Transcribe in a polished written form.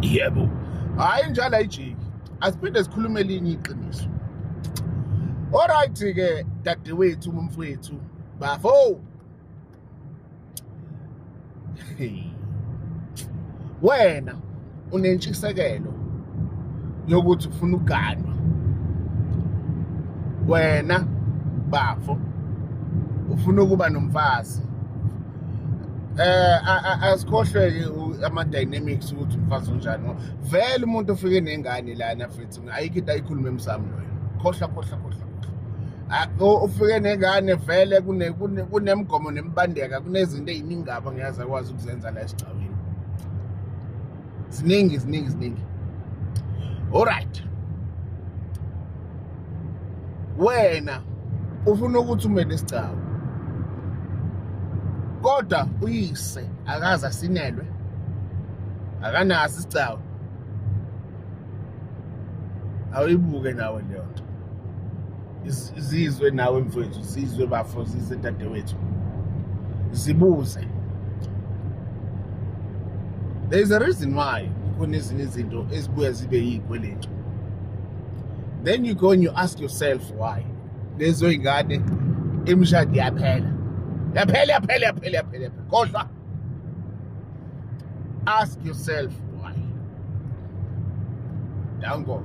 Yebo. Hayi njalo ayijiki. Asiphinde sikhulume elinye iqiniso. Alright ke dadewethu umfowethu bafo. Wena unentshisekelo yokuthi ufuna uganwa. Wena bafo ufuna ukuba nomfazi. Asikhohlwe ama dynamics ukuthi umfazi unjani. Vele umuntu ofike nengane lana mfethu ayikho into ayikhuluma emsamo loyo. Khohla. Ufike nengane vele kunemgomo nemibandeka kunezinto eziningi ngaba ngiyazi akwazi ukuzenza la esigcawini. Ziningi. Alright. Wena ufuna ukuthi umele isigcawu. Kodwa uyise akaze asinelwe. Akanazi isigcawu. Awibuke nawe leyo nto. Izizwe nawe mfowethu, sizwe bafo sizwe dadewethu. Zibuze. There is a reason why kunezinye izinto ezibuya zibe yikweletu. Then you go and you ask yourself why. Lezo ingane imshado yaphela. Yaphela. Kodwa ask yourself why. Down go.